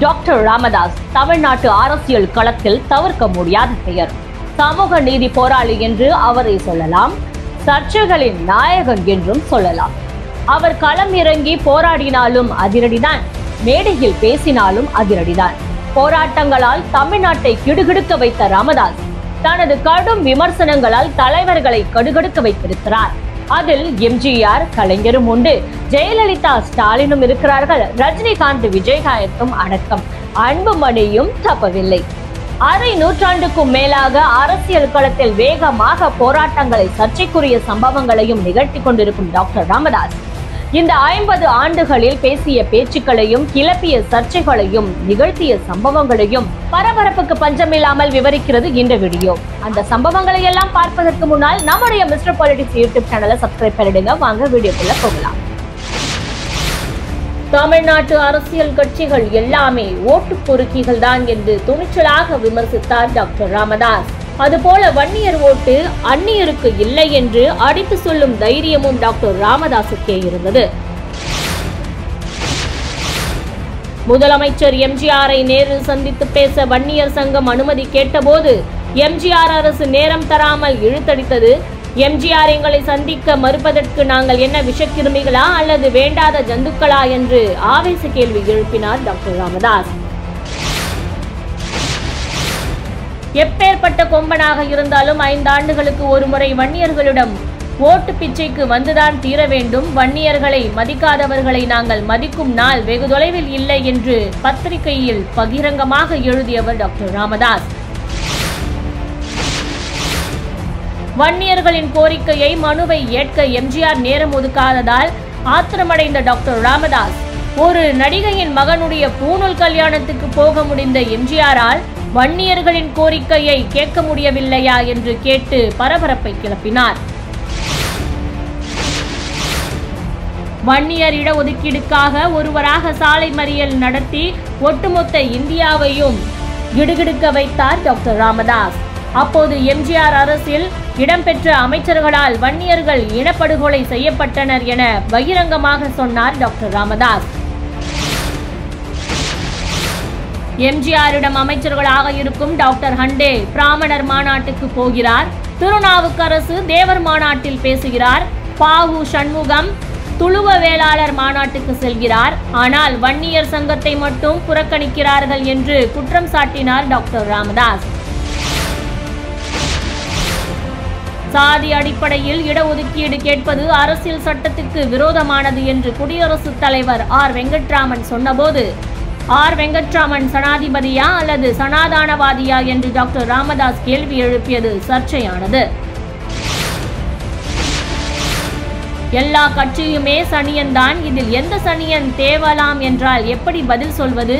Doctor Ramadoss தமிழ்நாட்டு அரசியல் களத்தில் தவிர்க்க முடியாத பெயர். சமூக நீதி போராளி என்று அவரை சொல்லலாம், சர்ச்சைகளின் நாயகன் என்றும் சொல்லலாம். அவர் களம் இறங்கி போராடினாலும் அதிரடிதான், மேடையில் பேசினாலும் அதிரடிதான். போராட்டங்களால் தமிழ்நாட்டை கிடுகிடுக்க வைத்த ராமதாஸ் தனது கடும் விமர்சனங்களால் தலைவர்களை கடுகடுக்க வைத்திருக்கிறார். அதில் எம்ஜிஆர், கலைஞரும் உண்டு, ஜெயலலிதா, ஸ்டாலினும் இருக்கிறார்கள், ரஜினிகாந்த், விஜயகாந்தும் அடக்கம், அன்புமணியும் தப்பவில்லை. அரை நூற்றாண்டுக்கும் மேலாக அரசியல் களத்தில் வேகமாக போராட்டங்களை, சர்ச்சைக்குரிய சம்பவங்களையும் நிகழ்த்தி கொண்டிருக்கும் டாக்டர் ராமதாஸ் இந்த 50 ஆண்டுகளில் பேசிய பேச்சுக்களையும், கிளப்பிய சர்ச்சைகளையும், நிகழ்த்திய சம்பவங்களையும் பரபரப்புக்கு பஞ்சமில்லாமல் விவரிக்கிறது இந்த வீடியோ. அந்த சம்பவங்களை எல்லாம் பார்ப்பதற்கு முன்னால் நம்முடைய மிஸ்டர் பாலிடிக்ஸ் யூடியூப் சேனலை சப்ஸ்கிரைப் பண்ணிடுங்க. வாங்க வீடியோக்குள்ள போகலாம். தமிழ்நாட்டு அரசியல் கட்சிகள் எல்லாமே ஓட்டு பொறுக்கிகள் தான் என்று துணிச்சலாக விமர்சித்தார் டாக்டர் ராமதாஸ். அதுபோல வன்னியர் ஓட்டு அந்நியருக்கு இல்லை என்று அடித்து சொல்லும் தைரியமும் டாக்டர் ராமதாசுக்கே இருந்தது. முதலமைச்சர் எம்ஜிஆரை நேரில் சந்தித்து பேச வன்னியர் சங்கம் அனுமதி கேட்டபோது எம்ஜிஆர் அரசு நேரம் தராமல் இழுத்தடித்தது. எம்ஜிஆர் எங்களை சந்திக்க மறுப்பதற்கு நாங்கள் என்ன விஷக்கிருமிகளா அல்லது வேண்டாத ஜந்துக்களா என்று ஆவேச கேள்வி எழுப்பினார் டாக்டர் ராமதாஸ். எப்பேற்பட்ட கொம்பனாக இருந்தாலும் 5 ஆண்டுகளுக்கு ஒரு முறை வன்னியர்களிடம் ஓட்டு பிச்சைக்கு வந்துதான் தீர வேண்டும். வன்னியர்களை மதிக்காதவர்களை நாங்கள் மதிக்கும் நாள் வெகு தொலைவில் இல்லை என்று பத்திரிகையில் பகிரங்கமாக எழுதியவர் டாக்டர் ராமதாஸ். வன்னியர்களின் கோரிக்கையை, மனுவை ஏற்க எம்ஜிஆர் நேரம் ஒதுக்காததால் ஆத்திரமடைந்த டாக்டர் ராமதாஸ் ஒரு நடிகையின் மகனுடைய பூணூல் கல்யாணத்துக்கு போக முடிந்த எம்ஜிஆரால் வன்னியர்களின் கோரிக்கையை கேட்க முடியவில்லையா என்று கேட்டு பரபரப்பை கிளப்பினார். வன்னியர் இடஒதுக்கீடுக்காக ஒருவராக சாலை மறியல் நடத்தி ஒட்டுமொத்த இந்தியாவையும் கிடுகிடுக்க வைத்தார் டாக்டர் ராமதாஸ். அப்போது எம்ஜிஆர் அரசில் இடம்பெற்ற அமைச்சர்களால் வன்னியர்கள் இனப்படுகொலை செய்யப்பட்டனர் என பகிரங்கமாக சொன்னார் டாக்டர் ராமதாஸ். எம்ஜிஆரிடம் அமைச்சர்களாக இருக்கும் டாக்டர் ஹண்டே பிராமணர் மாநாட்டுக்கு போகிறார். திருநாவுக்கரசு தேவர் மாநாட்டில் பேசுகிறார். பாவு சண்முகம் துளுவ வேளாளர் மாநாட்டுக்கு செல்கிறார். ஆனால் வன்னியர் சங்கத்தை மட்டும் புறக்கணிக்கிறார்கள் என்று குற்றம் சாட்டினார் டாக்டர் ராமதாஸ். சாதி அடிப்படையில் இடஒதுக்கீடு கேட்பது அரசியல் சட்டத்துக்கு விரோதமானது என்று குடியரசுத் தலைவர் ஆர் வெங்கட்ராமன் சொன்னபோது ஆர் வெங்கட்ராமன் சனாதிபதியா அல்லது சனாதானவாதியா என்று டாக்டர் ராமதாஸ் கேள்வி எழுப்பியது சர்ச்சையானது. எல்லா கட்சியுமே சனியன்தான், இதில் எந்த சனியன் தேவலாம் என்றால் எப்படி பதில் சொல்வது?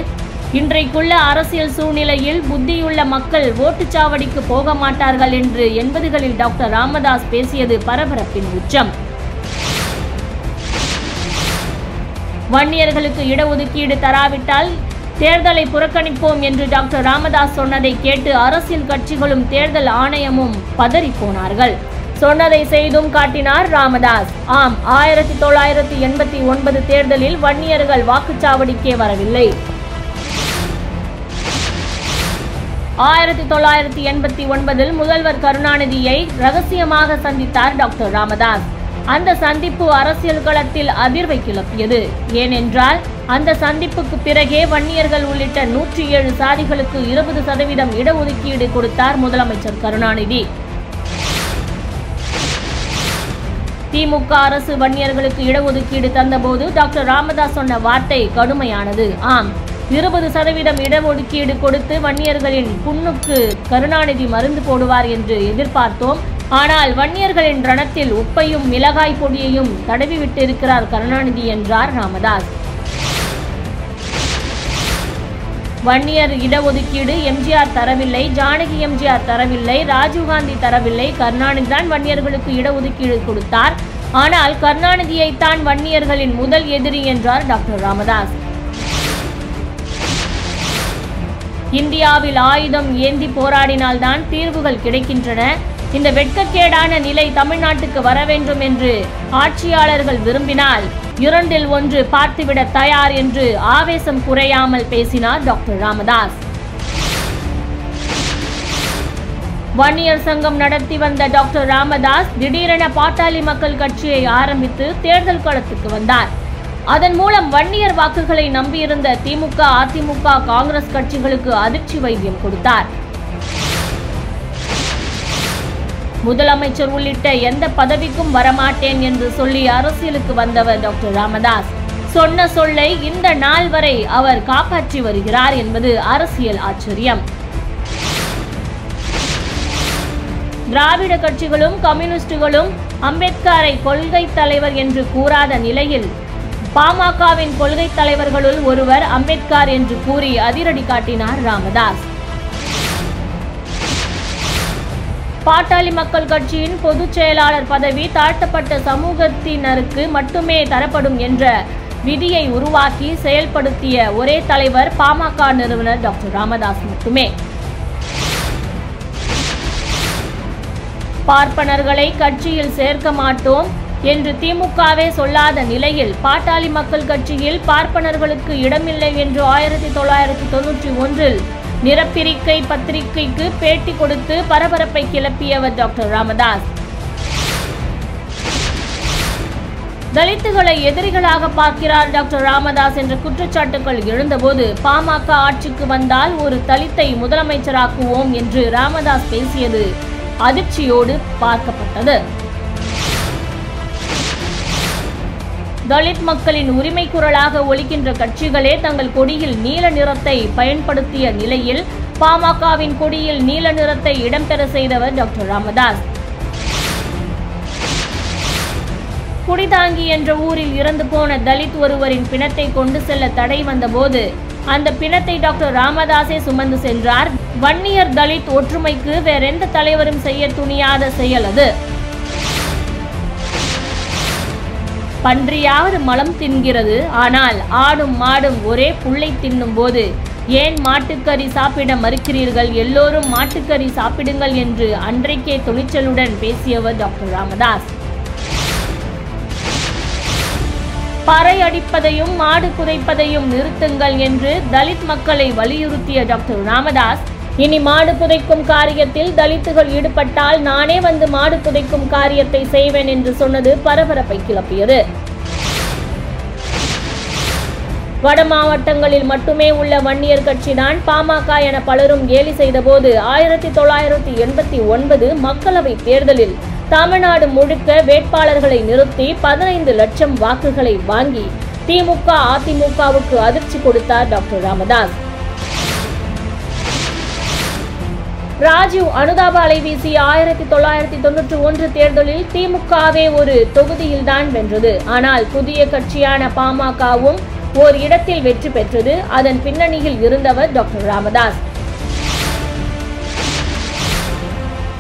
இன்றைக்குள்ள அரசியல் சூழ்நிலையில் புத்தியுள்ள மக்கள் ஓட்டுச்சாவடிக்கு போக மாட்டார்கள் என்று 80களில் டாக்டர் ராமதாஸ் பேசியது பரபரப்பின் உச்சம். வன்னியர்களுக்கு இடஒதுக்கீடு தராவிட்டால் தேர்தலை புறக்கணிப்போம் என்று டாக்டர் ராமதாஸ் சொன்னதை கேட்டு அரசியல் கட்சிகளும் தேர்தல் ஆணையமும் பதறி போனார்கள். சொன்னதை செய்தும் காட்டினார் ராமதாஸ். ஆம், 1989 தேர்தலில் வன்னியர்கள் வாக்குச்சாவடிக்கே வரவில்லை. 1989 முதல்வர் கருணாநிதியை ரகசியமாக சந்தித்தார் டாக்டர் ராமதாஸ். அந்த சந்திப்பு அரசியல் களத்தில் அதிர்வை கிளப்பியது. ஏனென்றால் அந்த சந்திப்புக்கு பிறகே வன்னியர்கள் உள்ளிட்ட 107 சாதிகளுக்கு 20% இடஒதுக்கீடு கொடுத்தார் முதலமைச்சர் கருணாநிதி. திமுக அரசு வன்னியர்களுக்கு இடஒதுக்கீடு தந்தபோது டாக்டர் ராமதாஸ் சொன்ன வார்த்தை கடுமையானது. ஆம், 20% இடஒதுக்கீடு கொடுத்து வன்னியர்களின் புண்ணுக்கு கருணாநிதி மருந்து போடுவார் என்று எதிர்பார்த்தோம். ஆனால் வன்னியர்களின் ரணத்தில் உப்பையும் மிளகாய் பொடியையும் தடவி விட்டிருக்கிறார் கருணாநிதி என்றார் ராமதாஸ். வன்னியர் இடஒதுக்கீடு எம்ஜிஆர் தரவில்லை, ஜானகி எம்ஜிஆர் தரவில்லை, ராஜீவ்காந்தி தரவில்லை, கருணாநிதி தான் வன்னியர்களுக்கு இடஒதுக்கீடு கொடுத்தார். ஆனால் கருணாநிதியைத்தான் வன்னியர்களின் முதல் எதிரி என்றார் டாக்டர் ராமதாஸ். இந்தியாவில் ஆயுதம் ஏந்தி போராடினால்தான் தீர்வுகள் கிடைக்கின்றன. இந்த வெட்கக்கேடான நிலை தமிழ்நாட்டுக்கு வர வேண்டும் என்று ஆட்சியாளர்கள் விரும்பினால் 2இல் 1 பார்த்துவிட தயார் என்று ஆவேசம் குறையாமல் பேசினார் டாக்டர் ராமதாஸ். வன்னியர் சங்கம் நடத்தி வந்த டாக்டர் ராமதாஸ் திடீரென பாட்டாளி மக்கள் கட்சியை ஆரம்பித்து தேர்தல் களத்துக்கு வந்தார். அதன் மூலம் வன்னியர் வாக்குகளை நம்பியிருந்த திமுக, அதிமுக, காங்கிரஸ் கட்சிகளுக்கு அதிர்ச்சி வைத்தியம் கொடுத்தார். முதலமைச்சர் உள்ளிட்ட எந்த பதவிக்கும் வரமாட்டேன் என்று சொல்லி அரசியலுக்கு வந்தவர் டாக்டர் ராமதாஸ். சொன்ன சொல்லை இந்த நாள் வரை அவர் காப்பாற்றி வருகிறார் என்பது அரசியல் ஆச்சரியம். திராவிட கட்சிகளும் கம்யூனிஸ்டுகளும் அம்பேத்கரை கொள்கை தலைவர் என்று கூறாத நிலையில் பாமகவின் கொள்கை தலைவர்களுள் ஒருவர் அம்பேத்கர் என்று கூறி அதிரடி காட்டினார் ராமதாஸ். பாட்டாளி மக்கள் கட்சியின் பொதுச் செயலாளர் பதவி தாழ்த்தப்பட்ட சமூகத்தினருக்கு மட்டுமே தரப்படும் என்ற விதியை உருவாக்கி செயல்படுத்திய ஒரே தலைவர் பாமக நிறுவனர் டாக்டர் ராமதாஸ் மட்டுமே. பார்ப்பனர்களை கட்சியில் சேர்க்க மாட்டோம் என்று திமுகவே சொல்லாத நிலையில் பாட்டாளி மக்கள் கட்சியில் பார்ப்பனர்களுக்கு இடமில்லை என்று 1991இல் நிறப்பிரிக்கை பத்திரிகைக்கு பேட்டி கொடுத்து பரபரப்பை கிளப்பியவர் டாக்டர் ராமதாஸ். தலித்துகளை எதிரிகளாக பார்க்கிறார் டாக்டர் ராமதாஸ் என்ற குற்றச்சாட்டுகள் எழுந்தபோது பாமக ஆட்சிக்கு வந்தால் ஒரு தலித்தை முதலமைச்சராக்குவோம் என்று ராமதாஸ் பேசியது அதிர்ச்சியோடு பார்க்கப்பட்டது. தலித் மக்களின் உரிமை குரலாக ஒலிக்கின்ற கட்சிகளே தங்கள் கொடியில் நீல நிறத்தை பயன்படுத்திய நிலையில் பாமகவின் கொடியில் நீல நிறத்தை இடம்பெற செய்தவர் டாக்டர் ராமதாஸ். குடிதாங்கி என்ற ஊரில் இறந்து போன தலித் ஒருவரின் பிணத்தை கொண்டு செல்ல தடை வந்தபோது அந்த பிணத்தை டாக்டர் ராமதாஸே சுமந்து சென்றார். வன்னியர் தலித் ஒற்றுமைக்கு வேறெந்த தலைவரும் செய்ய துணியாத செயல் அது. பன்றியாவது மலம் தின்கிறது, ஆனால் ஆடும் மாடும் ஒரே புல்லை தின்னும் போது ஏன் மாட்டுக்கறி சாப்பிட மறுக்கிறீர்கள், எல்லோரும் மாட்டுக்கறி சாப்பிடுங்கள் என்று அன்றைக்கே துணிச்சலுடன் பேசியவர் டாக்டர் ராமதாஸ். பறை அடிப்பதையும் மாடு புதைப்பதையும் நிறுத்துங்கள் என்று தலித் மக்களை வலியுறுத்திய டாக்டர் ராமதாஸ் இனி மாடு புதைக்கும் காரியத்தில் தலித்துகள் ஈடுபட்டால் நானே வந்து மாடு புதைக்கும் காரியத்தை செய்வேன் என்று சொன்னது பரபரப்பை கிளப்பியது. வட மாவட்டங்களில் மட்டுமே உள்ள வன்னியர் கட்சிதான் பாமக என பலரும் கேலி செய்தபோது 1989 மக்களவை தேர்தலில் தமிழ்நாடு முழுக்க வேட்பாளர்களை நிறுத்தி 15 லட்சம் வாக்குகளை வாங்கி திமுக, அதிமுகவுக்கு அதிர்ச்சி கொடுத்தார் டாக்டர் ராமதாஸ். ராஜீவ் அனுதாப அலைவீசி 1991 தேர்தலில் திமுகவே ஒரு தொகுதியில்தான் வென்றது. ஆனால் புதிய கட்சியான பாமகவும் ஓர் இடத்தில் வெற்றி பெற்றது. அதன் பின்னணியில் இருந்தவர் டாக்டர் ராமதாஸ்.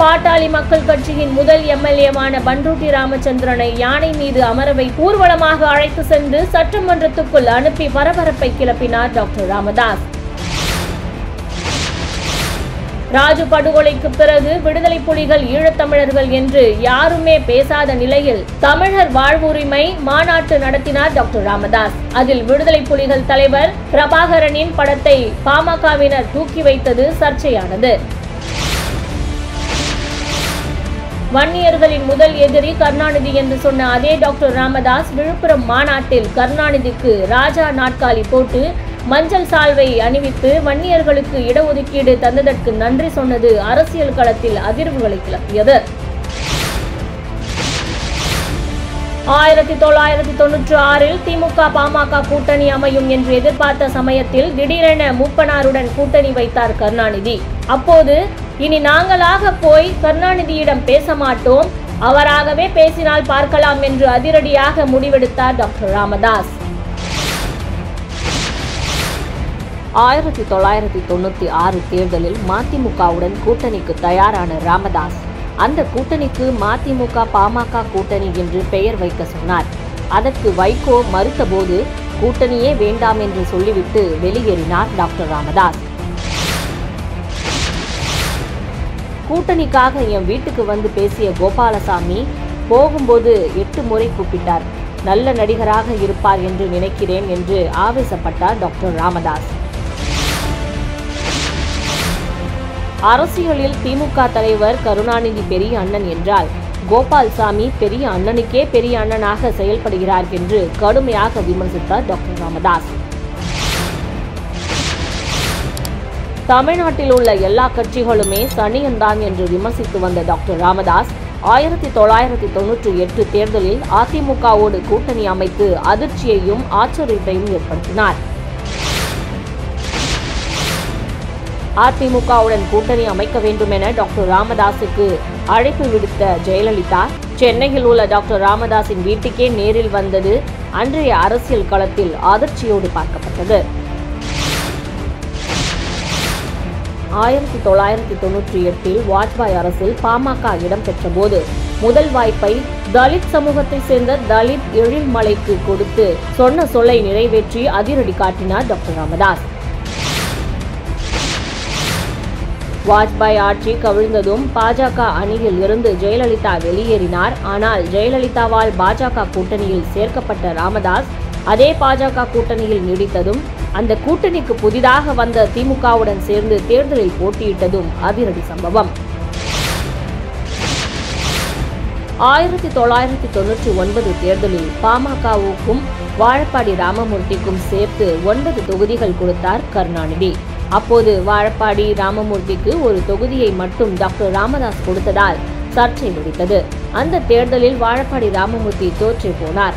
பாட்டாளி மக்கள் கட்சியின் முதல் எம்எல்ஏவான பண்ருட்டி ராமச்சந்திரனை யானை மீது அமரவை ஊர்வலமாக அழைத்து சென்று சட்டமன்றத்துக்குள் அனுப்பி பரபரப்பை கிளப்பினார் டாக்டர் ராமதாஸ். ராஜு படுகொலைக்கு பிறகு விடுதலை புலிகள் ஈழத்தமிழர்கள் என்று யாருமே பேசாத நிலையில் தமிழர் வாழ்வுரிமை மாநாட்டு நடத்தினார் டாக்டர் ராமதாஸ். அதில் விடுதலை புலிகள் தலைவர் பிரபாகரனின் படத்தை பாமகவினர் தூக்கி வைத்தது சர்ச்சையானது. வன்னியர்களின் முதல் எதிரி கருணாநிதி என்று சொன்ன அதே டாக்டர் ராமதாஸ் விழுப்புரம் மாநாட்டில் கருணாநிதிக்கு ராஜா நாற்காலி போட்டு மஞ்சள் சால்வை அணிவித்து வன்னியர்களுக்கு இடஒதுக்கீடு தந்ததற்கு நன்றி சொன்னது அரசியல் களத்தில் அதிர்வுகளை கிளப்பியது. 1996இல் திமுக பாமக கூட்டணி அமையும் என்று எதிர்பார்த்த சமயத்தில் திடீரென மூப்பனாருடன் கூட்டணி வைத்தார் கருணாநிதி. அப்போது இனி நாங்களாக போய் கருணாநிதியிடம் பேச மாட்டோம், அவராகவே பேசினால் பார்க்கலாம் என்று அதிரடியாக முடிவெடுத்தார் டாக்டர் ராமதாஸ். 1996 தேர்தலில் மதிமுகவுடன் கூட்டணிக்கு தயாரான ராமதாஸ் அந்த கூட்டணிக்கு மதிமுக பாமக கூட்டணி என்று பெயர் வைக்க சொன்னார். அதற்கு வைகோ மறுத்தபோது கூட்டணியே வேண்டாம் என்று சொல்லிவிட்டு வெளியேறினார் டாக்டர் ராமதாஸ். கூட்டணிக்காக என் வீட்டுக்கு வந்து பேசிய கோபாலசாமி போகும்போது 8 முறை கூப்பிட்டார். நல்ல நடிகராக இருப்பார் என்று நினைக்கிறேன் என்று ஆவேசப்பட்டார் டாக்டர் ராமதாஸ். அரசியலில் திமுக தலைவர் கருணாநிதி பெரிய அண்ணன் என்றால் கோபால்சாமி பெரிய அண்ணனுக்கே பெரிய அண்ணனாக செயல்படுகிறார் என்று கடுமையாக விமர்சித்தார் டாக்டர் ராமதாஸ். தமிழ்நாட்டில் உள்ள எல்லா கட்சிகளுமே சனியன்தான் என்று விமர்சித்து வந்த டாக்டர் ராமதாஸ் 1998 தேர்தலில் அதிமுகவோடு கூட்டணி அமைத்து அதிர்ச்சியையும் ஆச்சரியத்தையும் ஏற்படுத்தினார். அதிமுகவுடன் கூட்டணி அமைக்க வேண்டும் என டாக்டர் ராமதாஸுக்கு அழைப்பு விடுத்த ஜெயலலிதா சென்னையில் உள்ள டாக்டர் ராமதாஸின் வீட்டுக்கே நேரில் வந்தது அன்றைய அரசியல் களத்தில் அதிர்ச்சியோடு பார்க்கப்பட்டது. 1998 வாஜ்பாய் அரசில் பாமக இடம்பெற்ற போது முதல் வாய்ப்பை தலித் சமூகத்தை சேர்ந்த தலித் எழில்மலைக்கு கொடுத்து சொன்ன சொல்லை நிறைவேற்றி அதிரடி காட்டினார் டாக்டர் ராமதாஸ். வாஜ்பாய் ஆட்சி கவிழ்ந்ததும் பாஜக அணியில் இருந்து ஜெயலலிதா வெளியேறினார். ஆனால் ஜெயலலிதாவால் பாஜக கூட்டணியில் சேர்க்கப்பட்ட ராமதாஸ் அதே பாஜக கூட்டணியில் நீடித்ததும் அந்த கூட்டணிக்கு புதிதாக வந்த திமுகவுடன் சேர்ந்து தேர்தலில் போட்டியிட்டதும் அதிரடி சம்பவம். 1999 தேர்தலில் பாமகவுக்கும் வாழப்பாடி ராமமூர்த்திக்கும் சேர்த்து 9 தொகுதிகள் கொடுத்தார் கருணாநிதி. அப்போது வாழப்பாடி ராமமூர்த்திக்கு ஒரு தொகுதியை மட்டும் டாக்டர் ராமதாஸ் கொடுத்ததால் சர்ச்சை வெடித்தது. அந்த தேர்தலில் வாழப்பாடி ராமமூர்த்தி தோற்றே போனார்.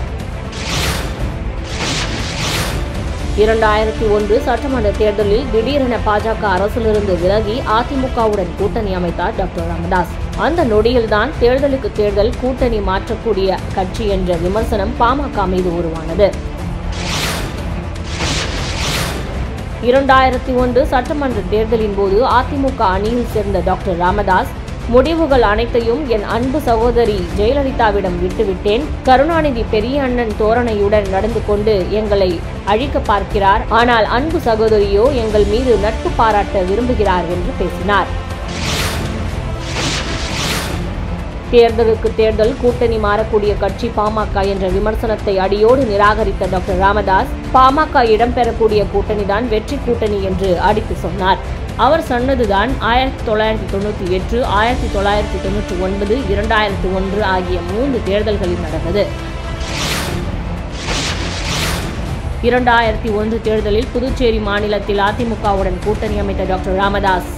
2001 சட்டமன்ற தேர்தலில் திடீரென பாஜக அரசிலிருந்து விலகி அதிமுகவுடன் கூட்டணி அமைத்தார் டாக்டர் ராமதாஸ். அந்த நொடியில்தான் தேர்தலுக்கு தேர்தல் கூட்டணி மாற்றக்கூடிய கட்சி என்ற விமர்சனம் பாமக மீது உருவானது. 2001 சட்டமன்ற தேர்தலின் போது அதிமுக அணியில் சேர்ந்த டாக்டர் ராமதாஸ் முடிவுகள் அனைத்தையும் என் அன்பு சகோதரி ஜெயலலிதாவிடம் விட்டுவிட்டேன். கருணாநிதி பெரிய அண்ணன் தோரணையுடன் நடந்து கொண்டு எங்களை அழிக்க பார்க்கிறார். ஆனால் அன்பு சகோதரியோ எங்கள் மீது நட்பு பாராட்ட விரும்புகிறார் என்று பேசினார். தேர்தலுக்கு தேர்தல் கூட்டணி மாறக்கூடிய கட்சி பாமக என்ற விமர்சனத்தை அடியோடு நிராகரித்த டாக்டர் ராமதாஸ் பாமக இடம்பெறக்கூடிய கூட்டணிதான் வெற்றி கூட்டணி என்று அடித்து சொன்னார். அவர் சொன்னதுதான் 1998, 1999, 2001 ஆகிய 3 தேர்தல்களில் நடந்தது. 2001 தேர்தலில் புதுச்சேரி மாநிலத்தில் அதிமுகவுடன் கூட்டணி அமைத்த டாக்டர் ராமதாஸ்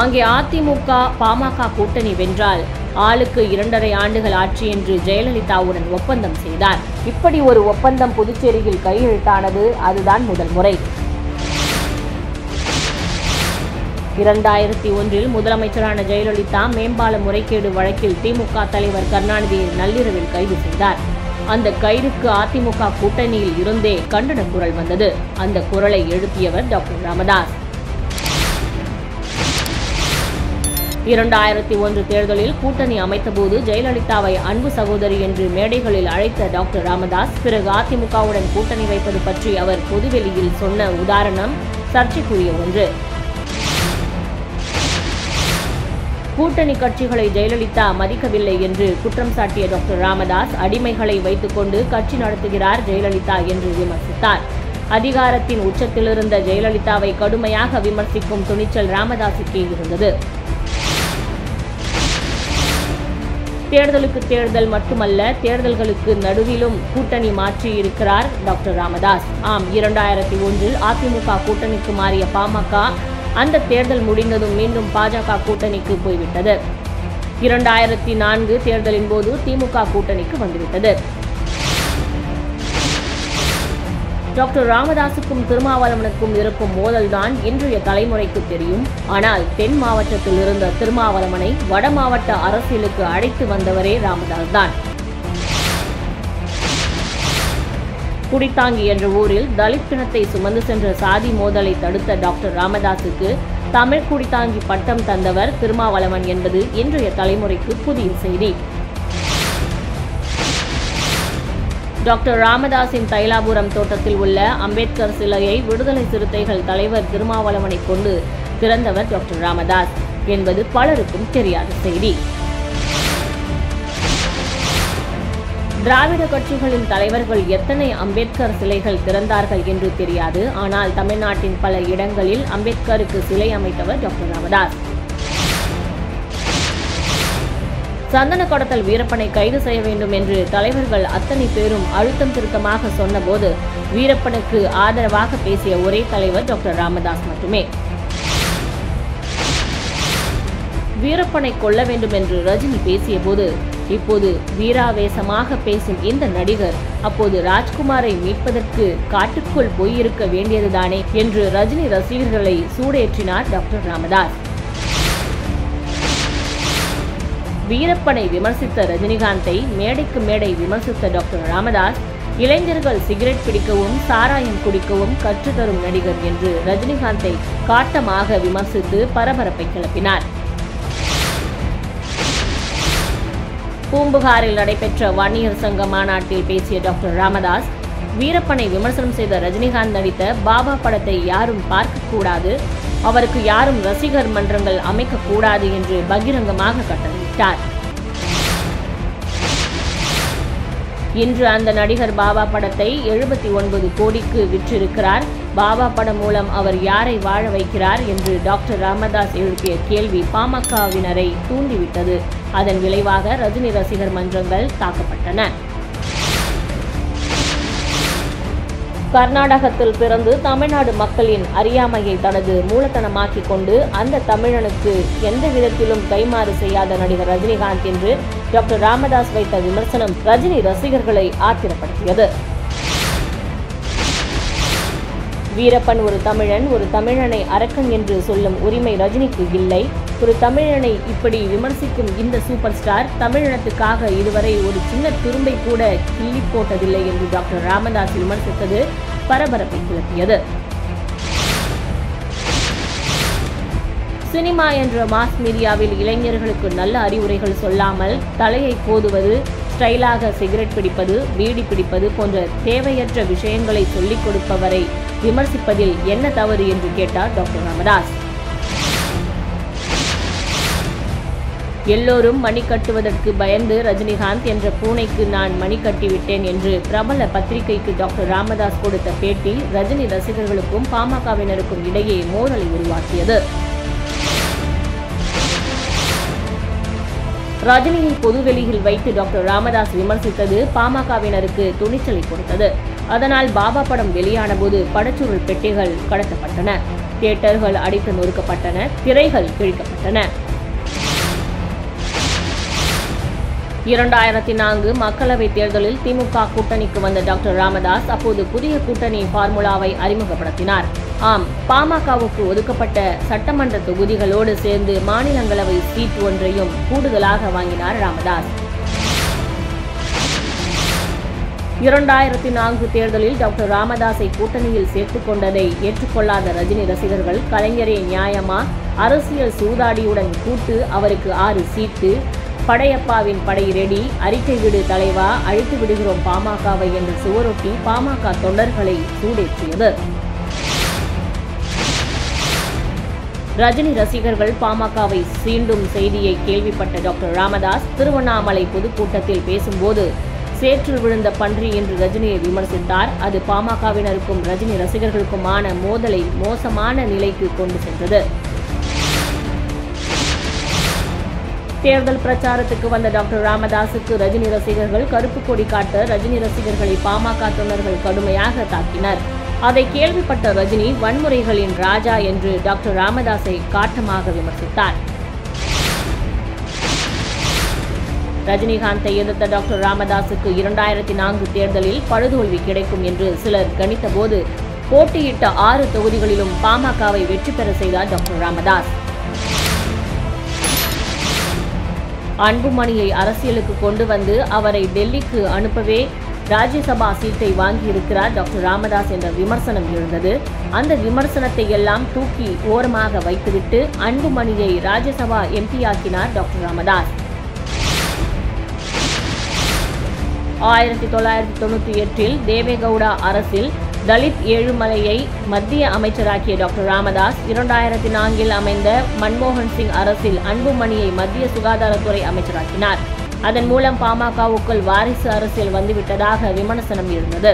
அங்கே அதிமுக பாமக கூட்டணி வென்றால் ஆளுக்கு 2.5 ஆண்டுகள் ஆட்சி என்று ஜெயலலிதாவுடன் ஒப்பந்தம் செய்தார். இப்படி ஒரு ஒப்பந்தம் புதுச்சேரியில் கையெழுத்தானது அதுதான் முதல் முறை. 2001 முதலமைச்சரான ஜெயலலிதா மேம்பால முறைகேடு வழக்கில் திமுக தலைவர் கருணாநிதியை நள்ளிரவில் கைது செய்தார். அந்த கைதுக்கு அதிமுக கூட்டணியில் இருந்தே கண்டன குரல் வந்தது. அந்த குரலை எழுப்பியவர் டாக்டர் ராமதாஸ். 2001 தேர்தலில் கூட்டணி அமைத்தபோது ஜெயலலிதாவை அன்பு சகோதரி என்று மேடைகளில் அழைத்த டாக்டர் ராமதாஸ் பிறகு அதிமுகவுடன் கூட்டணி வைப்பது பற்றி அவர் பொதுவெளியில் சொன்ன உதாரணம் சர்ச்சைக்குரிய ஒன்று. கூட்டணி கட்சிகளை ஜெயலலிதா மதிக்கவில்லை என்று குற்றம் சாட்டிய டாக்டர் ராமதாஸ் அடிமைகளை வைத்துக்கொண்டு கட்சி நடத்துகிறார் ஜெயலலிதா என்று விமர்சித்தார். அதிகாரத்தின் உச்சத்தில் இருந்த ஜெயலலிதாவை கடுமையாக விமர்சிக்கும் துணிச்சல் ராமதாஸுக்கே இருந்தது. தேர்தலுக்கு தேர்தல் மட்டுமல்ல, தேர்தல்களுக்கு நடுவிலும் கூட்டணி மாற்றி இருக்கிறார் டாக்டர் ராமதாஸ். ஆம், 2001 அதிமுக கூட்டணிக்கு மாறிய பாமக அந்த தேர்தல் முடிந்ததும் மீண்டும் பாஜக கூட்டணிக்கு போய்விட்டது. 2004 தேர்தலின் போது திமுக கூட்டணிக்கு வந்துவிட்டது. டாக்டர் ராமதாஸுக்கும் திருமாவளவனுக்கும் இருக்கும் மோதல்தான் இன்றைய தலைமுறைக்கு தெரியும். ஆனால் தென் மாவட்டத்தில் இருந்த திருமாவளவனை வட மாவட்ட அரசியலுக்கு அழைத்து வந்தவரே ராமதாஸ் தான். குடித்தாங்கி என்ற ஊரில் தலித் பிணத்தை சுமந்து சென்ற சாதி மோதலை தடுத்த டாக்டர் ராமதாஸுக்கு தமிழ் குடித்தாங்கி பட்டம் தந்தவர் திருமாவளவன் என்பது இன்றைய தலைமுறைக்கு புதிய செய்தி. டாக்டர் ராமதாஸின் தைலாபுரம் தோட்டத்தில் உள்ள அம்பேத்கர் சிலையை விடுதலை சிறுத்தைகள் தலைவர் திருமாவளவனை கொண்டு திறந்தவர் டாக்டர் ராமதாஸ். என்பது பலருக்கும் தெரியாத செய்தி. திராவிட கட்சிகளின் தலைவர்கள் எத்தனை அம்பேத்கர் சிலைகள் திறந்தார்கள் என்று தெரியாது. ஆனால் தமிழ்நாட்டின் பல இடங்களில் அம்பேத்கருக்கு சிலை அமைத்தவர் டாக்டர் ராமதாஸ். சந்தன கடத்தல் வீரப்பனை கைது செய்ய வேண்டும் என்று தலைவர்கள் அத்தனை பேரும் அழுத்தம் திருத்தமாக சொன்னபோது வீரப்பனுக்கு ஆதரவாக பேசிய ஒரே தலைவர் டாக்டர் ராமதாஸ் மட்டுமே. வீரப்பனை கொல்ல வேண்டும் என்று ரஜினி பேசிய போது இப்போது வீராவேசமாக பேசும் இந்த நடிகர் அப்போது ராஜ்குமாரை மீட்பதற்கு காட்டுக்குள் போயிருக்க வேண்டியதுதானே என்று ரஜினி ரசிகர்களை சூடேற்றினார் டாக்டர் ராமதாஸ். வீரப்பனை விமர்சித்த ரஜினிகாந்தை மேடைக்கு மேடை விமர்சித்த டாக்டர் ராமதாஸ் இளைஞர்கள் சிகரெட் பிடிக்கவும் சாராயம் குடிக்கவும் கற்றுத்தரும் நடிகர் என்று ரஜினிகாந்தை காட்டமாக விமர்சித்து பரபரப்பை கிளப்பினார். பூம்புகாரில் நடைபெற்ற வன்னியர் சங்க மாநாட்டில் பேசிய டாக்டர் ராமதாஸ் வீரப்பனை விமர்சனம் செய்த ரஜினிகாந்த் நடித்த பாபா படத்தை யாரும் பார்க்கக்கூடாது, அவருக்கு யாரும் ரசிகர் மன்றங்கள் அமைக்கக்கூடாது என்று பகிரங்கமாக கட்டளையிட்டார். இன்று அந்த நடிகர் பாபா படத்தை 79 கோடிக்கு விற்றிருக்கிறார். பாபா படம் மூலம் அவர் யாரை வாழ வைக்கிறார் என்று டாக்டர் ராமதாஸ் எழுப்பிய கேள்வி பாமகவினரை தூண்டிவிட்டது. அதன் விளைவாக ரஜினி ரசிகர் மன்றங்கள் தாக்கப்பட்டன. கர்நாடகத்தில் பிறந்து தமிழ்நாடு மக்களின் அறியாமையை தனது மூலதனமாக்கிக் கொண்டு அந்த தமிழனுக்கு எந்த விதத்திலும் கைமாறு செய்யாத நடிகர் ரஜினிகாந்த் என்று டாக்டர் ராமதாஸ் வைத்த விமர்சனம் ரஜினி ரசிகர்களை ஆத்திரப்படுத்தியது. வீரப்பன் ஒரு தமிழன், ஒரு தமிழனை அரக்கன் என்று சொல்லும் உரிமை ரஜினிக்கு இல்லை. ஒரு தமிழனை இப்படி விமர்சிக்கும் இந்த சூப்பர் ஸ்டார் தமிழினத்துக்காக இதுவரை ஒரு சின்ன துரும்பை கூட கிள்ளி போட்டதில்லை என்று டாக்டர் ராமதாஸ் விமர்சித்தது பரபரப்பை கிளப்பியது. சினிமா என்ற மாஸ் மீடியாவில் இளைஞர்களுக்கு நல்ல அறிவுரைகள் சொல்லாமல் தலையை கோதுவது, ஸ்டைலாக சிகரெட் பிடிப்பது, பீடி பிடிப்பது போன்ற தேவையற்ற விஷயங்களை சொல்லிக் கொடுப்பவரை விமர்சிப்பதில் என்ன தவறு என்று கேட்டார் டாக்டர் ராமதாஸ். எல்லோரும் மணி கட்டுவதற்கு பயந்து ரஜினிகாந்த் என்ற பூனைக்கு நான் மணி கட்டிவிட்டேன் என்று பிரபல பத்திரிகைக்கு டாக்டர் ராமதாஸ் கொடுத்த பேட்டி ரஜினி ரசிகர்களுக்கும் பாமகவினருக்கும் இடையே மோதலை உருவாக்கியது. ரஜினியை பொதுவெளியில் வைத்து டாக்டர் ராமதாஸ் விமர்சித்தது பாமகவினருக்கு துணிச்சலை கொடுத்தது. அதனால் பாபா படம் வெளியான போது படச்சுருள் பெட்டிகள் கடத்தப்பட்டன, தியேட்டர்கள் அடித்து நொறுக்கப்பட்டன, திரைகள் கிழிக்கப்பட்டன. 2004 மக்களவைத் தேர்தலில் திமுக கூட்டணிக்கு வந்த டாக்டர் ராமதாஸ் அப்போது புதிய கூட்டணி பார்முலாவை அறிமுகப்படுத்தினார். ஆம், பாமகவுக்கு ஒதுக்கப்பட்ட சட்டமன்ற தொகுதிகளோடு சேர்ந்து மாநிலங்களவை சீட் ஒன்றையும் கூடுதலாக வாங்கினார் ராமதாஸ். 2004 தேர்தலில் டாக்டர் ராமதாஸை கூட்டணியில் சேர்த்துக் கொண்டதை ஏற்றுக்கொள்ளாத ரஜினி ரசிகர்கள் கலைஞரே நியாயமா, அரசியல் சூதாடியுடன் கூட்டு, அவருக்கு 6 சீட்டு, படையப்பாவின் படை ரெடி, அறிக்கை விடு தலைவா, அழித்து விடுகிறோம் பாமகவை என்று சுவரொட்டி பாமக தொண்டர்களை சூடேற்றியது. ரஜினி ரசிகர்கள் பாமகவை சீண்டும் செய்தியை கேள்விப்பட்ட டாக்டர் ராமதாஸ் திருவண்ணாமலை பொதுக்கூட்டத்தில் பேசும்போது சேற்றில் விழுந்த பன்றி என்று ரஜினியை விமர்சித்தார். அது பாமகவினருக்கும் ரஜினி ரசிகர்களுக்குமான மோதலை மோசமான நிலைக்கு கொண்டு சென்றது. தேர்தல் பிரச்சாரத்துக்கு வந்த டாக்டர் ராமதாஸுக்கு ரஜினி ரசிகர்கள் கருப்பு கொடி காட்ட ரஜினி ரசிகர்களை பாமக தொண்டர்கள் கடுமையாக தாக்கினர். அதை கேள்விப்பட்ட ரஜினி வன்முறைகளின் ராஜா என்று டாக்டர் ராமதாஸை காட்டமாக விமர்சித்தார். ரஜினிகாந்தை எதிர்த்த டாக்டர் ராமதாஸுக்கு 2004 தேர்தலில் படுதோல்வி கிடைக்கும் என்று சிலர் கணித்த போது போட்டியிட்ட 6 தொகுதிகளிலும் பாமகவை வெற்றி பெற செய்தார் டாக்டர் ராமதாஸ். அன்புமணியை அரசியலுக்கு கொண்டு வந்து அவரை டெல்லிக்கு அனுப்பவே ராஜ்யசபா சீட்டை வாங்கியிருக்கிறார் டாக்டர் ராமதாஸ் என்ற விமர்சனம் எழுந்தது. அந்த விமர்சனத்தை எல்லாம் தூக்கி ஓரமாக வைத்துவிட்டு அன்புமணியை ராஜ்யசபா எம்பி ஆக்கினார் டாக்டர் ராமதாஸ். 1998 தேவேகவுடா அரசில் தலித் ஏழுமலையை மத்திய அமைச்சராக்கிய டாக்டர் ராமதாஸ் 2004 அமைந்த மன்மோகன் சிங் அரசில் அன்புமணியை மத்திய சுகாதாரத்துறை அமைச்சராக்கினார். அதன் மூலம் பாமகவுக்குள் வாரிசு அரசியல் வந்துவிட்டதாக விமர்சனம் இருந்தது.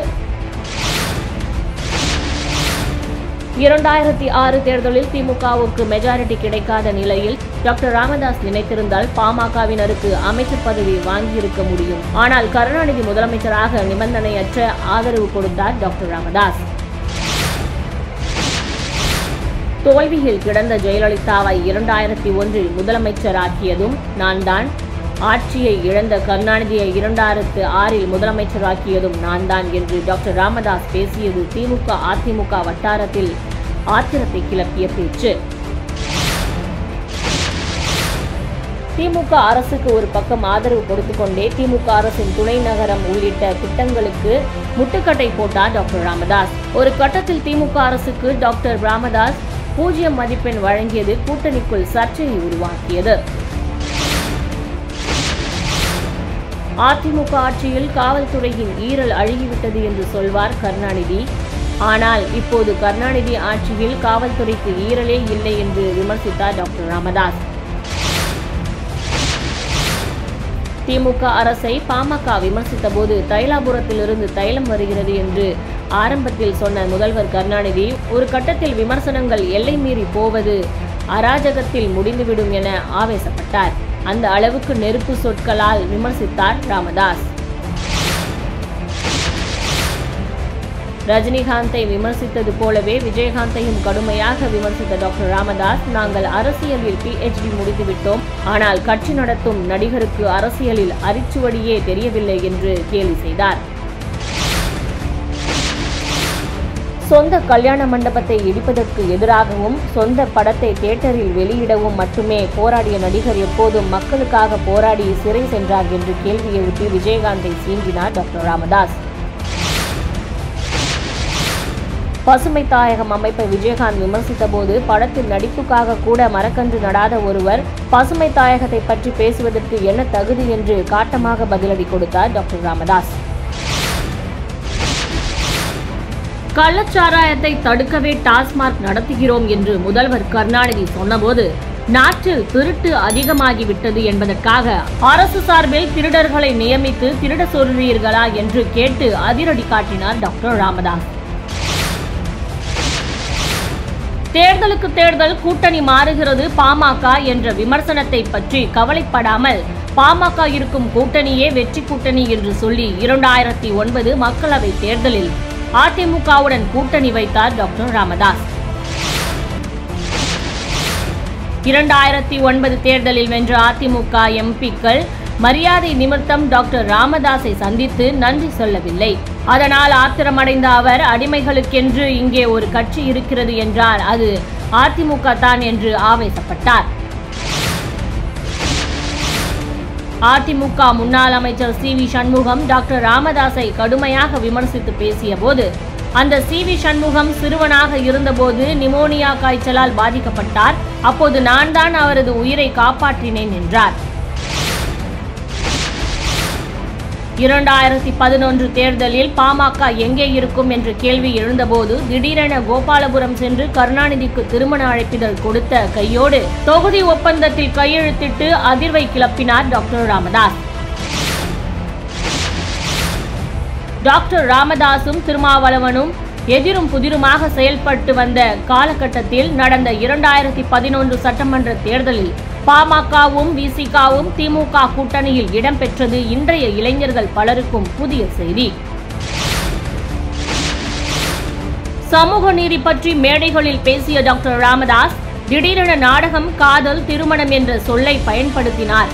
2006 தேர்தலில் திமுகவுக்கு மெஜாரிட்டி கிடைக்காத நிலையில் டாக்டர் ராமதாஸ் நினைத்திருந்தால் பாமகவினருக்கு அமைச்சர் பதவி வாங்கியிருக்க முடியும். ஆனால் கருணாநிதி முதலமைச்சராக நிபந்தனையற்ற ஆதரவு கொடுத்தார் டாக்டர் ராமதாஸ். தோல்வியில் கிடந்த ஜெயலலிதாவை 2001 முதலமைச்சராக்கியதும் நான் தான். ஆட்சியை இழந்த கருணாநிதியை 2006 முதலமைச்சராக்கியதும் நான் தான் என்று டாக்டர் ராமதாஸ் பேசியது திமுக அதிமுக வட்டாரத்தில் ஆத்திரத்தை கிளப்பிய பேச்சு. திமுக அரசுக்கு ஒரு பக்கம் ஆதரவு கொடுத்து கொண்டே திமுக அரசின் துணை நகரம் உள்ளிட்ட திட்டங்களுக்கு முட்டுக்கட்டை போட்டார் டாக்டர் ராமதாஸ். ஒரு கட்டத்தில் திமுக அரசுக்கு டாக்டர் ராமதாஸ் 0 மதிப்பெண் வழங்கியது கூட்டணிக்குள் சர்ச்சையை உருவாக்கியது. அதிமுக ஆட்சியில் காவல்துறையின் ஈரல் அழுகிவிட்டது என்று சொல்வார் கருணாநிதி. ஆனால் இப்போது கருணாநிதி ஆட்சியில் காவல்துறைக்கு ஈரலே இல்லை என்று விமர்சித்தார் டாக்டர் ராமதாஸ். திமுக அரசை பாமக விமர்சித்த போது தைலாபுரத்திலிருந்து தைலம் வருகிறது என்று ஆரம்பத்தில் சொன்ன முதல்வர் கருணாநிதி ஒரு கட்டத்தில் விமர்சனங்கள் எல்லை மீறி போவது அராஜகத்தில் முடிந்துவிடும் என ஆவேசப்பட்டார். அந்த அளவுக்கு நெருப்பு சொற்களால் விமர்சித்தார் ராமதாஸ். ரஜினிகாந்தை விமர்சித்தது போலவே விஜயகாந்தையும் கடுமையாக விமர்சித்த டாக்டர் ராமதாஸ், நாங்கள் அரசியலில் PhD முடித்துவிட்டோம், ஆனால் கட்சி நடத்தும் நடிகருக்கு அரசியலில் அரிச்சுவடியே தெரியவில்லை என்று கேலி செய்தார். சொந்த கல்யாண மண்டபத்தை இடிப்பதற்கு எதிராகவும் சொந்த படத்தை தியேட்டரில் வெளியிடவும் மட்டுமே போராடிய நடிகர் எப்போதும் மக்களுக்காக போராடி சிறை சென்றார் என்று கேள்வியை எழுப்பி விஜயகாந்தை சீண்டினார் டாக்டர் ராமதாஸ். பசுமை தாயகம் அமைப்பை விஜயகாந்த் விமர்சித்த போது படத்தில் நடிப்புக்காக கூட மரக்கன்று நடாத ஒருவர் பசுமை தாயகத்தை பற்றி பேசுவதற்கு என்ன தகுதி என்று காட்டமாக பதிலடி கொடுத்தார் டாக்டர் ராமதாஸ். கள்ளச்சாராயத்தை தடுக்கவே டாஸ்மாக் நடத்துகிறோம் என்று முதல்வர் கருணாநிதி சொன்னபோது நாட்டில் திருட்டு அதிகமாகிவிட்டது என்பதற்காக அரசு சார்பில் திருடர்களை நியமித்து திருட சொல்கிறீர்களா என்று கேட்டு அதிரடி காட்டினார் டாக்டர் ராமதாஸ். தேர்தலுக்கு தேர்தல் கூட்டணி மாறுகிறது பாமக என்ற விமர்சனத்தை பற்றி கவலைப்படாமல் பாமக இருக்கும் கூட்டணியே வெற்றி கூட்டணி என்று சொல்லி 2009 மக்களவை தேர்தலில் அதிமுகவுடன் கூட்டணி வைத்தார் டாக்டர் ராமதாஸ். 2009 தேர்தலில் வென்ற அதிமுக எம்பிக்கள் மரியாதை நிமித்தம் டாக்டர் ராமதாஸை சந்தித்து நன்றி சொல்லவில்லை. அதனால் ஆத்திரமடைந்த அவர் அடிமைகளுக்கென்று இங்கே ஒரு கட்சி இருக்கிறது என்றால் அது அதிமுக தான் என்று ஆவேசப்பட்டார். அதிமுக முன்னாள் அமைச்சர் CV சண்முகம் டாக்டர் ராமதாஸை கடுமையாக விமர்சித்து பேசிய போது, அந்த CV சண்முகம் சிறுவனாக இருந்தபோது நிமோனியா காய்ச்சலால் பாதிக்கப்பட்டார். அப்போது நான் தான் அவரது உயிரை காப்பாற்றினேன் என்றார். 2011 தேர்தலில் பாமக எங்கே இருக்கும் என்ற கேள்வி எழுந்தபோது திடீரென கோபாலபுரம் சென்று கருணாநிதிக்கு திருமண அழைப்பிதழ் கொடுத்த கையோடு தொகுதி ஒப்பந்தத்தில் கையெழுத்திட்டு அதிர்வை கிளப்பினார் டாக்டர் ராமதாஸ். டாக்டர் ராமதாசும் திருமாவளவனும் எதிரும் புதிருமாக செயல்பட்டு வந்த காலகட்டத்தில் நடந்த 2011 சட்டமன்ற தேர்தலில் பாமகவும் விசிகாவும் திமுக கூட்டணியில் இடம்பெற்றது இன்றைய இளைஞர்கள் பலருக்கும் புதிய செய்தி. சமூக நீதி பற்றி மேடைகளில் பேசிய டாக்டர் ராமதாஸ் திடீரென நாடகம், காதல், திருமணம் என்ற சொல்லை பயன்படுத்தினார்.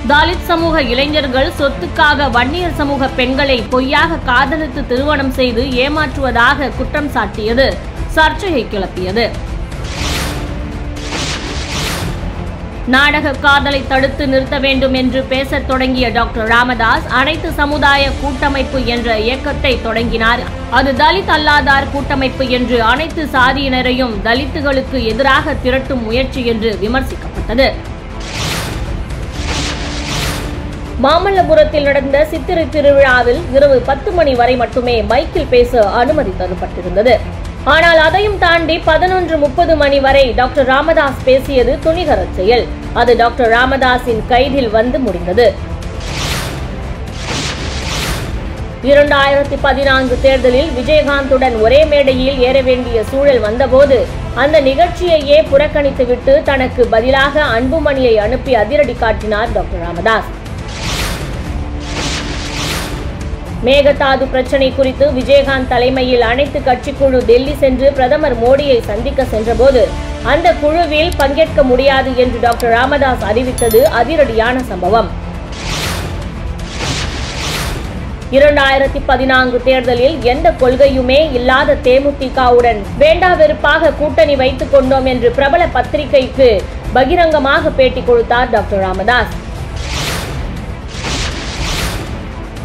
தலித் சமூக இளைஞர்கள் சொத்துக்காக வன்னியர் சமூக பெண்களை பொய்யாக காதலித்து திருமணம் செய்து ஏமாற்றுவதாக குற்றம் சாட்டியது சர்ச்சையை கிளப்பியது. நாடக காதலை தடுத்து நிறுத்த வேண்டும் என்று பேசத் தொடங்கிய டாக்டர் ராமதாஸ் அனைத்து சமுதாய கூட்டமைப்பு என்ற இயக்கத்தை தொடங்கினார். அது தலித் அல்லாதார் கூட்டமைப்பு என்று அனைத்து சாதியினரையும் தலித்துகளுக்கு எதிராக திரட்டும் முயற்சி என்று விமர்சிக்கப்பட்டது. மாமல்லபுரத்தில் நடந்த சித்திரை திருவிழாவில் இரவு 10 மணி வரை மட்டுமே மைக்கில் பேச அனுமதி தரப்பட்டிருந்தது. ஆனால் அதையும் தாண்டி 11:30 மணி வரை டாக்டர் ராமதாஸ் பேசியது துணிகர செயல். அது டாக்டர் ராமதாஸின் கைதில் வந்து முடிந்தது. 2014 தேர்தலில் விஜயகாந்துடன் ஒரே மேடையில் ஏற வேண்டிய சூழல் வந்தபோது அந்த நிகழ்ச்சியையே புறக்கணித்துவிட்டு தனக்கு பதிலாக அன்புமணியை அனுப்பி அதிரடி காட்டினார் டாக்டர் ராமதாஸ். மேகதாது பிரச்சனை குறித்து விஜயகாந்த் தலைமையில் அனைத்து கட்சி குழு டெல்லி சென்று பிரதமர் மோடியை சந்திக்க சென்றபோது அந்த குழுவில் பங்கேற்க முடியாது என்று டாக்டர் ராமதாஸ் அறிவித்தது அதிரடியான சம்பவம். 2014 தேர்தலில் எந்த கொள்கையுமே இல்லாத தேமுதிகவுடன் வேண்டா வெறுப்பாக கூட்டணி வைத்துக் கொண்டோம் என்று பிரபல பத்திரிகைக்கு பகிரங்கமாக பேட்டி கொடுத்தார் டாக்டர் ராமதாஸ்.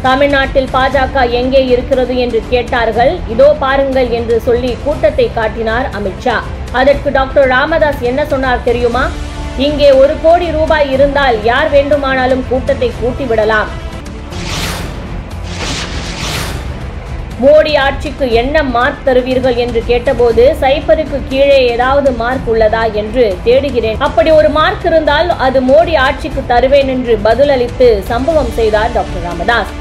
தமிழ்நாட்டில் பாஜக எங்கே இருக்கிறது என்று கேட்டார்கள். இதோ பாருங்கள் என்று சொல்லி கூட்டத்தை காட்டினார் அமித்ஷா. அதற்கு டாக்டர் ராமதாஸ் என்ன சொன்னார் தெரியுமா? இங்கே 1 கோடி ரூபாய் இருந்தால் யார் வேண்டுமானாலும் கூட்டத்தை கூட்டிவிடலாம். மோடி ஆட்சிக்கு என்ன மார்க் தருவீர்கள் என்று கேட்டபோது சைபருக்கு கீழே ஏதாவது மார்க் உள்ளதா என்று தேடுகிறேன். அப்படி ஒரு மார்க் இருந்தால் அது மோடி ஆட்சிக்கு தருவேன் என்று பதிலளித்து சம்பவம் செய்தார் டாக்டர் ராமதாஸ்.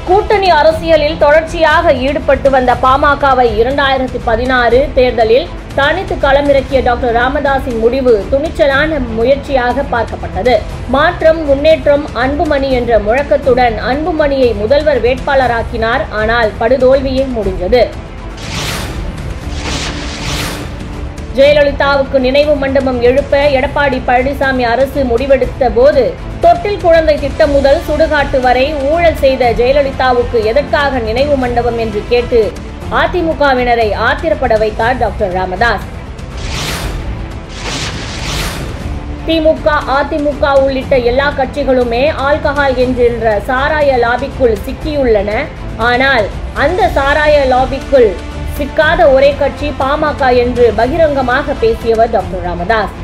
கூட்டணி அரசியலில் தொடர்ச்சியாக ஈடுபட்டு வந்த பாமகவை 2016 தேர்தலில் தனித்து களமிறக்கிய டாக்டர் ராமதாஸின் முடிவு துணிச்சலான முயற்சியாக பார்க்கப்பட்டது. மாற்றம், முன்னேற்றம், அன்புமணி என்ற முழக்கத்துடன் அன்புமணியை முதல்வர் வேட்பாளராக்கினார். ஆனால் படுதோல்வியே முடிந்தது. ஜெயலலிதாவுக்கு நினைவு மண்டபம் எழுப்ப எடப்பாடி பழனிசாமி அரசு முடிவெடுத்த போது தொட்டில் குழந்தை திட்டம் முதல் சுடுகாட்டு வரை ஊழல் செய்த ஜெயலலிதாவுக்கு எதற்காக நினைவு மண்டபம் என்று கேட்டு அதிமுகவினரை ஆத்திரப்பட வைத்தார் டாக்டர் ராமதாஸ். திமுக, அதிமுக உள்ளிட்ட எல்லா கட்சிகளுமே ஆல்கஹால் என்கின்ற சாராய லாபிக்குள் சிக்கியுள்ளன. ஆனால் அந்த சாராய லாபிக்குள் சிக்காத ஒரே கட்சி பாமக என்று பகிரங்கமாக பேசியவர் டாக்டர் ராமதாஸ்.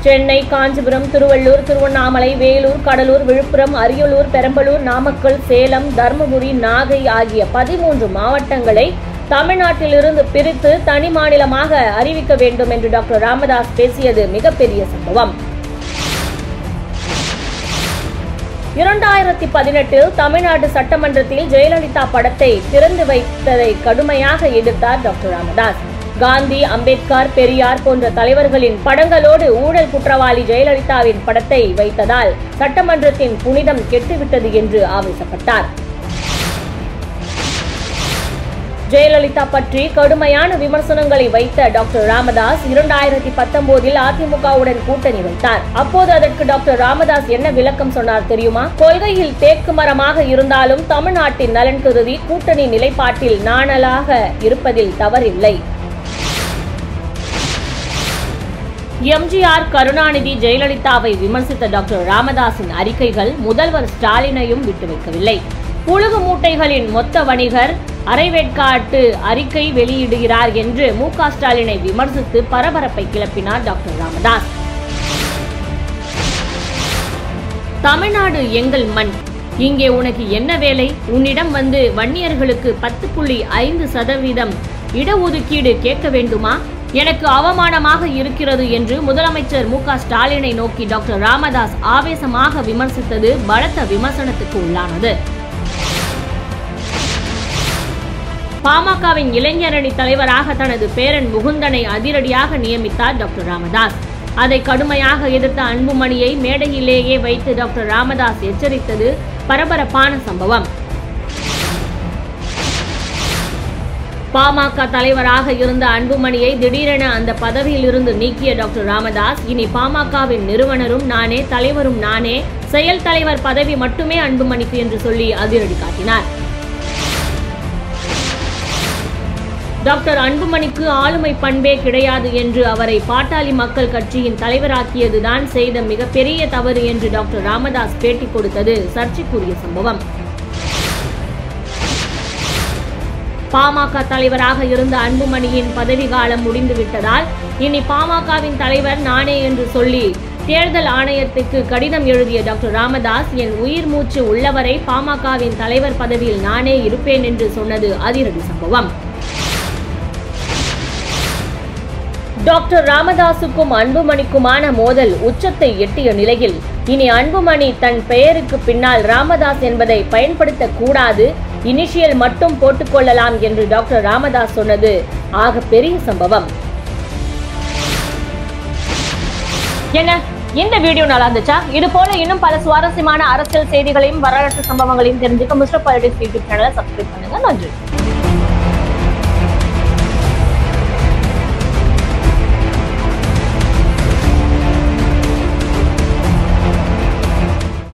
சென்னை, காஞ்சிபுரம், திருவள்ளூர், திருவண்ணாமலை, வேலூர், கடலூர், விழுப்புரம், அரியலூர், பெரம்பலூர், நாமக்கல், சேலம், தர்மபுரி, நாகை ஆகிய 13 மாவட்டங்களை தமிழ்நாட்டிலிருந்து பிரித்து தனி மாநிலமாக அறிவிக்க வேண்டும் என்று டாக்டர் ராமதாஸ் பேசியது மிகப்பெரிய சம்பவம். 2018 தமிழ்நாடு சட்டமன்றத்தில் ஜெயலலிதா படத்தை திறந்து வைத்ததை கடுமையாக எதிர்த்தார் டாக்டர் ராமதாஸ். காந்தி, அம்பேத்கர், பெரியார் போன்ற தலைவர்களின் படங்களோடு ஊழல் குற்றவாளி ஜெயலலிதாவின் படத்தை வைத்ததால் சட்டமன்றத்தின் புனிதம் கெட்டுவிட்டது என்று ஆவேசப்பட்டார். ஜெயலலிதா பற்றி கடுமையான விமர்சனங்களை வைத்த டாக்டர் ராமதாஸ் 2019 அதிமுகவுடன் கூட்டணி வைத்தார். அப்போது அதற்கு டாக்டர் ராமதாஸ் என்ன விளக்கம் சொன்னார் தெரியுமா? கொள்கையில் தேக்கு மரமாக இருந்தாலும் தமிழ்நாட்டின் நலன் கருதி கூட்டணி நிலைப்பாட்டில் நாணலாக இருப்பதில் தவறில்லை. எம்ஜிஆர், கருணாநிதி, ஜெயலலிதாவை விமர்சித்த டாக்டர் ராமதாஸின் அறிக்கைகள் முதல்வர் ஸ்டாலினையும் விட்டு வைக்கவில்லை. புழுகு மூட்டைகளின் மொத்த வணிகர் அரைவேட்காட்டு அறிக்கை வெளியிடுகிறார் என்று மு.க. ஸ்டாலினை விமர்சித்து பரபரப்பை கிளப்பினார் டாக்டர் ராமதாஸ். தமிழ்நாடு எங்கள் மண், இங்கே உனக்கு என்ன வேலை? உன்னிடம் வந்து வன்னியர்களுக்கு 10.5% இடஒதுக்கீடு கேட்க வேண்டுமா? எனக்கு அவமானமாக இருக்கிறது என்று முதலமைச்சர் மு.க. ஸ்டாலினை நோக்கி டாக்டர் ராமதாஸ் ஆவேசமாக விமர்சித்தது பலத்த விமர்சனத்துக்கு உள்ளானது. பாமகவின் இளைஞரணி தலைவராக தனது பேரன் முகுந்தனை அதிரடியாக நியமித்தார் டாக்டர் ராமதாஸ். அதை கடுமையாக எதிர்த்த அன்புமணியை மேடையிலேயே வைத்து டாக்டர் ராமதாஸ் எச்சரித்தது பரபரப்பான சம்பவம். பாமக தலைவராக இருந்த அன்புமணியை திடீரென அந்த பதவியில் இருந்து நீக்கிய டாக்டர் ராமதாஸ், இனி பாமகவின் நிறுவனரும் நானே, தலைவரும் நானே, செயல் தலைவர் பதவி மட்டுமே அன்புமணிக்கு என்று சொல்லி அதிரடி காட்டினார். டாக்டர் அன்புமணிக்கு ஆளுமை பண்பே கிடையாது என்று அவரை பாட்டாளி மக்கள் கட்சியின் தலைவராக்கியதுதான் செய்த மிகப்பெரிய தவறு என்று டாக்டர் ராமதாஸ் பேட்டி கொடுத்தது சர்ச்சைக்குரிய சம்பவம். பாமக தலைவராக இருந்த அன்புமணியின் பதவி காலம் முடிந்துவிட்டதால் இனி பாமகவின் தலைவர் நானே என்று சொல்லி தேர்தல் ஆணையத்துக்கு கடிதம் எழுதிய டாக்டர் ராமதாஸ், என் உயிர் மூச்சு உள்ளவரை பாமகவின் தலைவர் பதவியில் நானே இருப்பேன் என்று சொன்னது அதிரடி சம்பவம். டாக்டர் ராமதாசுக்கும் அன்புமணிக்குமான மோதல் உச்சத்தை எட்டிய நிலையில் இனி அன்புமணி தன் பெயருக்கு பின்னால் ராமதாஸ் என்பதை பயன்படுத்தக் கூடாது, இனிஷியல் மட்டும் போட்டுக்கொள்ளலாம் என்று டாக்டர் ராமதாஸ் சொன்னது ஆக பெரிய சம்பவம். என்ன இந்த வீடியோ நல்லா இருந்துச்சா? இது போல இன்னும் பல சுவாரஸ்யமான அரசியல் செய்திகளையும் வரலாற்று சம்பவங்களையும் தெரிஞ்சுக்க மிஸ்டர் பாலிடிக்ஸ் யூடியூப் சேனலை சப்ஸ்கிரைப் பண்ணுங்க. நன்றி.